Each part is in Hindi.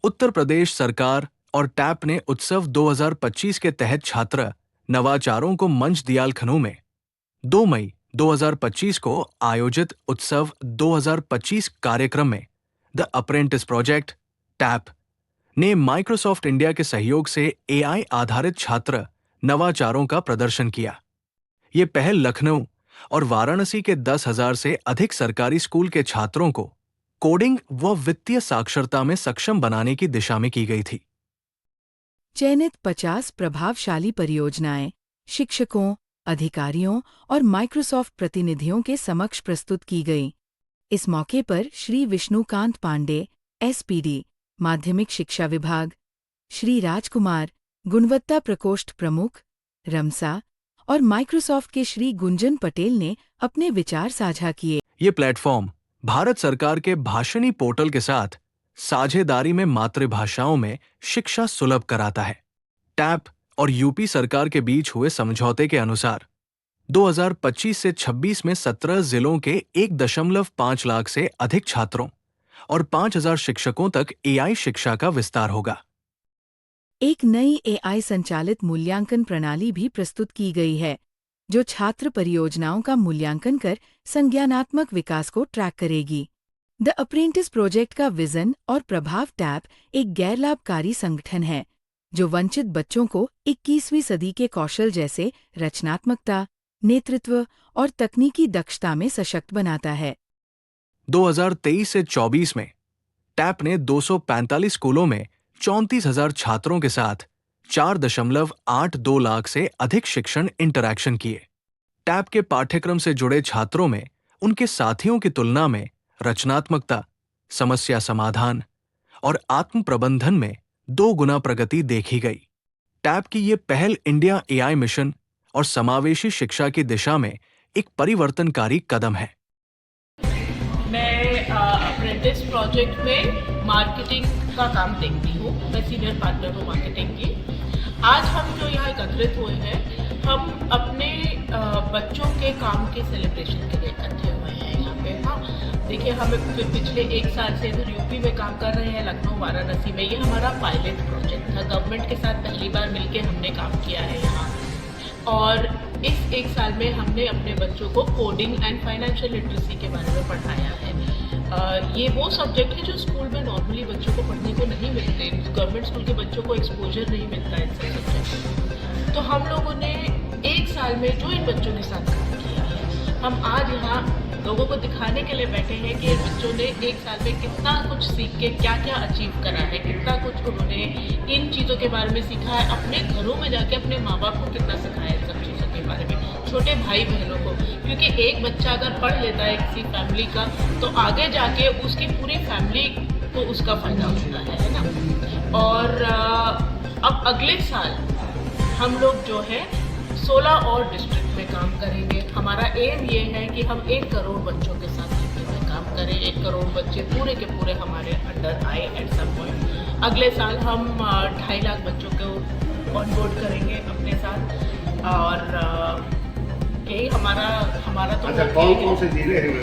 उत्तर प्रदेश सरकार और टैप ने उत्सव 2025 के तहत छात्र नवाचारों को मंच दियाल खनू में 2 मई 2025 को आयोजित उत्सव 2025 कार्यक्रम में द अप्रेंटिस प्रोजेक्ट टैप ने माइक्रोसॉफ्ट इंडिया के सहयोग से एआई आधारित छात्र नवाचारों का प्रदर्शन किया। ये पहल लखनऊ और वाराणसी के 10,000 से अधिक सरकारी स्कूल के छात्रों को कोडिंग व वित्तीय साक्षरता में सक्षम बनाने की दिशा में की गई थी। चयनित 50 प्रभावशाली परियोजनाएं शिक्षकों, अधिकारियों और माइक्रोसॉफ्ट प्रतिनिधियों के समक्ष प्रस्तुत की गईं। इस मौके पर श्री विष्णुकांत पांडे, एसपीडी, माध्यमिक शिक्षा विभाग, श्री राजकुमार, गुणवत्ता प्रकोष्ठ प्रमुख, रमसा और माइक्रोसॉफ्ट के श्री गुंजन पटेल ने अपने विचार साझा किए। ये प्लेटफॉर्म भारत सरकार के भाषणी पोर्टल के साथ साझेदारी में मातृभाषाओं में शिक्षा सुलभ कराता है। टैप और यूपी सरकार के बीच हुए समझौते के अनुसार 2025 से 26 में 17 जिलों के 1.5 लाख से अधिक छात्रों और 5,000 शिक्षकों तक एआई शिक्षा का विस्तार होगा। एक नई एआई संचालित मूल्यांकन प्रणाली भी प्रस्तुत की गई है, जो छात्र परियोजनाओं का मूल्यांकन कर संज्ञानात्मक विकास को ट्रैक करेगी। द अप्रेंटिस प्रोजेक्ट का विजन और प्रभाव टैप एक गैर लाभकारी संगठन है जो वंचित बच्चों को 21वीं सदी के कौशल जैसे रचनात्मकता, नेतृत्व और तकनीकी दक्षता में सशक्त बनाता है। 2023 से 24 में टैप ने 245 स्कूलों में 34,000 छात्रों के साथ 4.82 लाख से अधिक शिक्षण इंटरैक्शन किए। टैप के पाठ्यक्रम से जुड़े छात्रों में उनके साथियों की तुलना में रचनात्मकता, समस्या समाधान और आत्म प्रबंधन में 2 गुना प्रगति देखी गई। टैप की ये पहल इंडिया एआई मिशन और समावेशी शिक्षा की दिशा में एक परिवर्तनकारी कदम है। मैं अप्रेंटिस प्रोजेक्ट में मार्केटिंग का काम देखती हूँ। मैं सीनियर पार्टनर हूँ मार्केटिंग की। आज हम जो यहाँ एकत्रित हुए हैं, हम अपने बच्चों के काम के सेलिब्रेशन के लिए इकट्ठे हुए हैं यहाँ पे। हाँ, देखिए, हम पिछले 1 साल से इधर यूपी में काम कर रहे हैं, लखनऊ, वाराणसी में। ये हमारा पायलट प्रोजेक्ट था। गवर्नमेंट के साथ पहली बार मिलके हमने काम किया है यहाँ। और इस 1 साल में हमने अपने बच्चों को कोडिंग एंड फाइनेंशियल लिटरेसी के बारे में पढ़ाया है। ये वो सब्जेक्ट है जो स्कूल में नॉर्मली बच्चों को पढ़ने को नहीं मिलते। गवर्नमेंट स्कूल के बच्चों को एक्सपोजर नहीं मिलता इन सब सब्जेक्ट। तो हम लोगों ने 1 साल में जो इन बच्चों के साथ काम किया है, हम आज यहाँ लोगों को दिखाने के लिए बैठे हैं कि बच्चों ने 1 साल में कितना कुछ सीख के क्या क्या अचीव करा है, कितना कुछ उन्होंने इन चीज़ों के बारे में सीखा है, अपने घरों में जाके अपने माँ बाप को कितना सिखाया इन सब चीज़ों के बारे में, छोटे भाई बहनों को। क्योंकि एक बच्चा अगर पढ़ लेता है किसी फैमिली का, तो आगे जाके उसकी पूरी फैमिली को उसका फ़ायदा होता है ना। और अब अगले साल हम लोग जो है 16 और डिस्ट्रिक्ट में काम करेंगे। हमारा एम ये है कि हम 1 करोड़ बच्चों के साथ में काम करें। 1 करोड़ बच्चे पूरे के पूरे हमारे अंडर आए एट सम पॉइंट। अगले साल हम 2.5 लाख बच्चों को ऑनबोर्ड करेंगे अपने साथ। और यही हमारा तो कौन से जिले हैं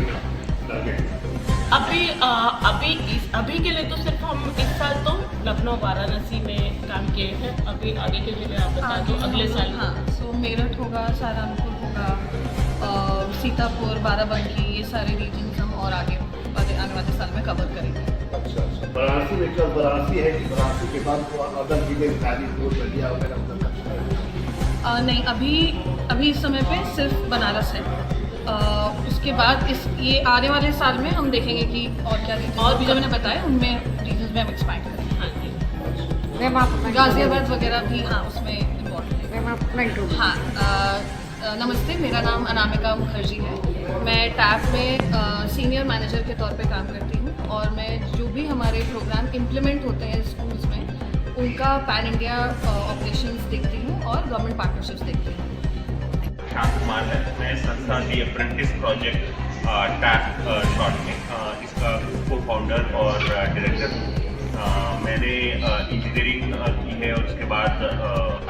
अभी के लिए तो सिर्फ हम इस साल तो लखनऊ, वाराणसी में काम किए हैं। अभी आगे के जिले आप बता दो अगले साल। हाँ, सो मेरठ होगा, सहारनपुर होगा, सीतापुर, बाराबंकी, ये सारे रीजन्स हम और आने वाले साल में कवर करेंगे। अच्छा, वाराणसी में क्या वाराणसी है कि वाराणसी के बाद अदर जिले गाजीपुर, बलिया वगैरह नहीं, अभी इस समय पे सिर्फ बनारस है। उसके बाद ये आने वाले साल में हम देखेंगे कि और क्या और भी जो मैंने बताया उनमें रीजन्स में हम एक्सपैंड करेंगे। हाँ, गाजियाबाद वगैरह भी हाँ उसमें इन्वॉल्व है। हाँ, नमस्ते, मेरा नाम अनामिका मुखर्जी है। मैं टैप में सीनियर मैनेजर के तौर पे काम करती हूँ और मैं जो भी हमारे प्रोग्राम इम्प्लीमेंट होते हैं स्कूल्स में उनका पैन इंडिया ऑपरेशंस देखती हूँ और गवर्नमेंट पार्टनरशिप्स देखती हूँ। श्याम कुमार है, मैं संस्था दी अप्रेंटिस प्रोजेक्ट टैप शॉर्ट में इसका को फाउंडर और डायरेक्टर हूँ। मैंने इंजीनियरिंग की है और उसके बाद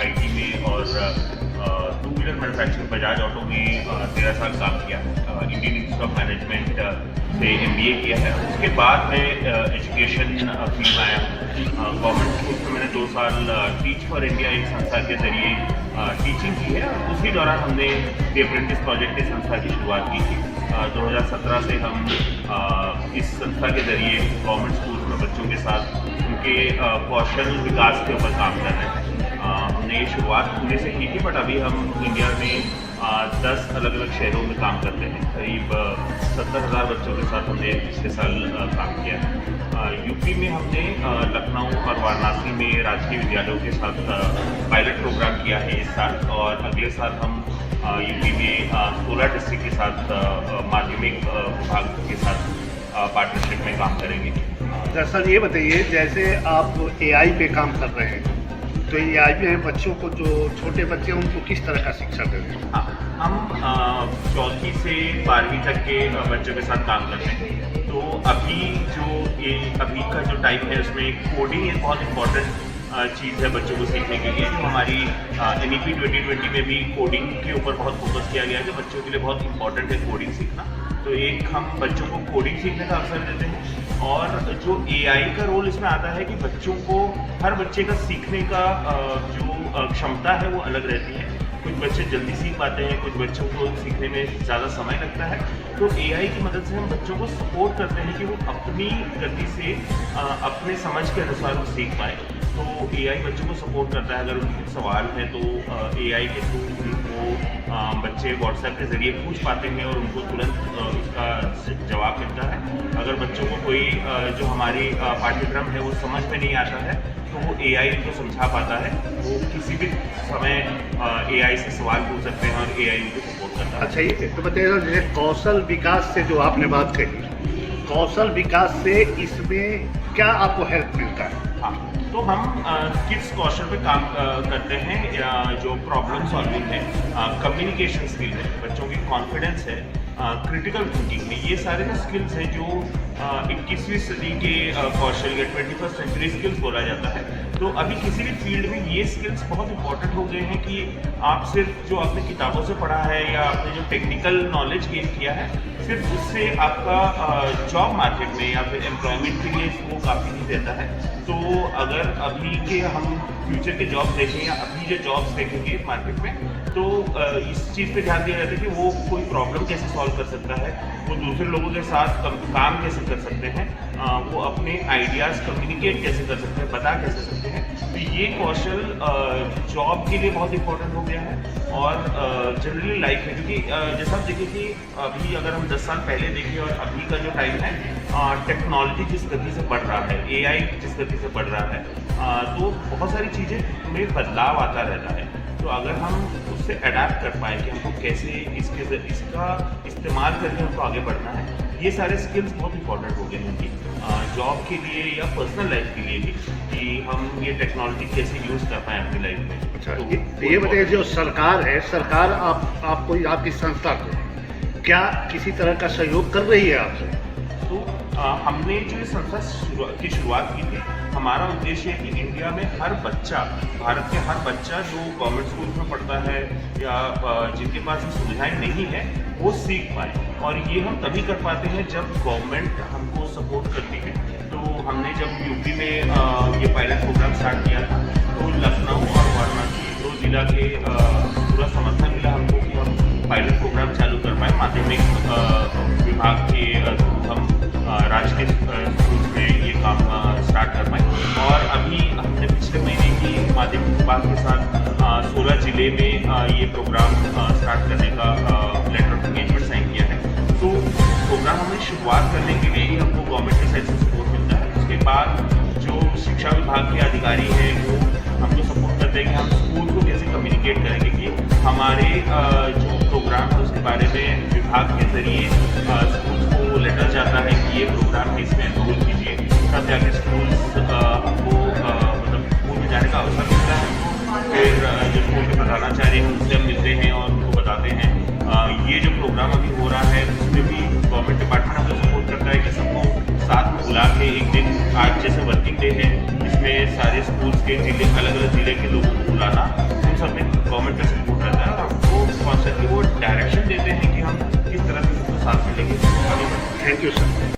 आईटी में और 2 व्हीलर मैन्युफैक्चरिंग बजाज ऑटो में 13 साल काम किया। इंडियन इंस्टीट्यूट ऑफ मैनेजमेंट से MBA किया है। उसके बाद मैं एजुकेशन फील्ड में आया हूँ। गवर्नमेंट स्कूल में मैंने 2 साल टीच फॉर इंडिया एक संस्था के जरिए टीचिंग की है। उसी दौरान हमने द अप्रेंटिस प्रोजेक्ट इस संस्था की शुरुआत की थी। 2017 से हम इस संस्था के जरिए गवर्नमेंट स्कूल में बच्चों के साथ उनके कौशल विकास के ऊपर काम कर रहे हैं। हमने ये शुरुआत पुणे से की थी, बट अभी हम इंडिया में 10 अलग अलग शहरों में काम करते हैं। करीब 70,000 बच्चों के साथ हमने पिछले साल काम किया है। यूपी में हमने लखनऊ और वाराणसी में राजकीय विद्यालयों के साथ पायलट प्रोग्राम किया है इस साल, और अगले साल हम यूपी में 16 डिस्ट्रिक्ट के साथ माध्यमिक विभाग के साथ पार्टनरशिप में काम करेंगे। दरअसल ये बताइए, जैसे आप AI पे काम कर रहे हैं, तो AI में बच्चों को, जो छोटे बच्चे हैं, उनको किस तरह का शिक्षा दे रहे हैं? हाँ, हम 4वीं से 12वीं तक के बच्चों के साथ काम करते हैं। तो अभी अभी का जो टाइम है उसमें कोडिंग एक बहुत इम्पॉर्टेंट चीज़ है बच्चों को सीखने के लिए। जो हमारी NEP 2020 में भी कोडिंग के ऊपर बहुत फोकस किया गया है, जो बच्चों के लिए बहुत इंपॉर्टेंट है कोडिंग सीखना। तो एक हम बच्चों को कोडिंग सीखने का अवसर देते हैं, और जो AI का रोल इसमें आता है कि बच्चों को, हर बच्चे का सीखने का जो क्षमता है वो अलग रहती है। कुछ बच्चे जल्दी सीख पाते हैं, कुछ बच्चों को सीखने में ज़्यादा समय लगता है। तो AI की मदद से हम बच्चों को सपोर्ट करते हैं कि वो अपनी गति से अपने समझ के अनुसार वो सीख पाए। तो AI बच्चों को सपोर्ट करता है। अगर उनके कुछ सवाल हैं तो AI के थ्रू उनको बच्चे WhatsApp के ज़रिए पूछ पाते हैं और उनको तुरंत उसका जवाब मिलता है। अगर बच्चों को कोई जो हमारी पाठ्यक्रम है वो समझ में नहीं आता है, तो वो AI उनको समझा पाता है। वो किसी भी समय AI से सवाल पूछ सकते हैं और AI उनको सपोर्ट करता है। अच्छा, ये तो बताइए, जैसे कौशल विकास से जो आपने बात कही, कौशल विकास से इसमें क्या आपको हेल्प मिलता है? हाँ, तो हम किस कौशल पे काम करते हैं, या जो प्रॉब्लम सॉल्विंग है, कम्युनिकेशन स्किल है, बच्चों की कॉन्फिडेंस है, क्रिटिकल थिंकिंग में, ये सारे जो स्किल्स हैं जो 21वीं सदी के कौशल या 21st सेंचुरी स्किल्स बोला जाता है। तो अभी किसी भी फील्ड में ये स्किल्स बहुत इंपॉर्टेंट हो गए हैं कि आप सिर्फ जो आपने किताबों से पढ़ा है या आपने जो टेक्निकल नॉलेज गेन किया है, सिर्फ उससे आपका जॉब मार्केट में या फिर एम्प्लॉयमेंट के लिए वो काफ़ी नहीं देता है। तो अगर अभी के हम फ्यूचर के जॉब्स देखें या अभी जो जॉब्स देखेंगे मार्केट में, तो इस चीज़ पे ध्यान दिया जाता है कि वो कोई प्रॉब्लम कैसे सॉल्व कर सकता है, वो दूसरे लोगों के साथ काम कैसे कर सकते हैं, वो अपने आइडियाज़ कम्युनिकेट कैसे कर सकते हैं, बता कैसे सकते हैं। तो ये कौशल जॉब के लिए बहुत इंपॉर्टेंट हो गया है और जनरली लाइफ है। क्योंकि जैसा आप देखिए कि अभी अगर हम 10 साल पहले देखें और अभी का जो टाइम है, टेक्नोलॉजी जिस गति से बढ़ रहा है, AI जिस गति से बढ़ रहा है, तो बहुत सारी चीज़ें में बदलाव आता रहता है। तो अगर हम उससे अडेप्ट कर पाएँ कि हमको कैसे इसका इस्तेमाल करके हमको आगे बढ़ना है, ये सारे स्किल्स बहुत इंपॉर्टेंट हो गए हैं कि जॉब के लिए या पर्सनल लाइफ के लिए भी, कि हम ये टेक्नोलॉजी कैसे यूज़ कर पाएँ अपनी लाइफ में। अच्छा, ये बताइए, जो सरकार है, सरकार आपको, आपकी संस्था को क्या किसी तरह का सहयोग कर रही है आपसे? तो हमने जो ये संस्था की शुरुआत की थी, हमारा उद्देश्य है कि इंडिया में हर बच्चा, भारत के हर बच्चा जो गवर्नमेंट स्कूल में पढ़ता है या जिनके पास ये सुविधाएं नहीं है, वो सीख पाए। और ये हम तभी कर पाते हैं जब गवर्नमेंट हमको सपोर्ट करती है। तो हमने जब यूपी में ये पायलट प्रोग्राम स्टार्ट किया था, तो लखनऊ और वाराणसी 2 जिला के पूरा समर्थन मिला हमको कि हम पायलट प्रोग्राम चालू कर पाए। माध्यमिक विभाग के हम राजकीय स्कूल में ये काम स्टार्ट कर पाए। और अभी हमने पिछले महीने ही माध्यमिक विभाग के साथ 16 जिले में ये प्रोग्राम स्टार्ट करने का लेटर ऑफ एंगेजमेंट साइन किया है। तो प्रोग्राम हमें शुरुआत करने के लिए ही हमको गवर्नमेंट के साइड से सपोर्ट मिलता है। उसके बाद जो शिक्षा विभाग के अधिकारी हैं वो हमको सपोर्ट करते हैं कि हम स्कूल को कैसे कम्युनिकेट करेंगे, कि हमारे जो प्रोग्राम है उसके बारे में विभाग के ज़रिए स्कूल को लेटर जाता है कि ये प्रोग्राम है, इसमें एनरोल कीजिए। तब जाके स्कूल हमको मतलब स्कूल में जाने का अवसर मिलता है। फिर जो स्कूल के प्रधानाचार्य हैं उनसे हम मिलते हैं और उनको बताते हैं ये जो प्रोग्राम अभी हो रहा है उसमें भी गवर्नमेंट डिपार्टमेंट हमको सपोर्ट करता है कि सबको साथ में बुला के एक दिन, आज जैसे वर्किंग डे है, इसमें सारे स्कूल्स के जिले, अलग अलग जिले के लोगों को बुलाना, उन सब में गवर्नमेंट का सपोर्ट रहता है और हमको कॉन्सेप्टली वो डायरेक्शन देते हैं कि हम किस तरह से साथ में लेके आगे बढ़ते हैं। Thank you sir.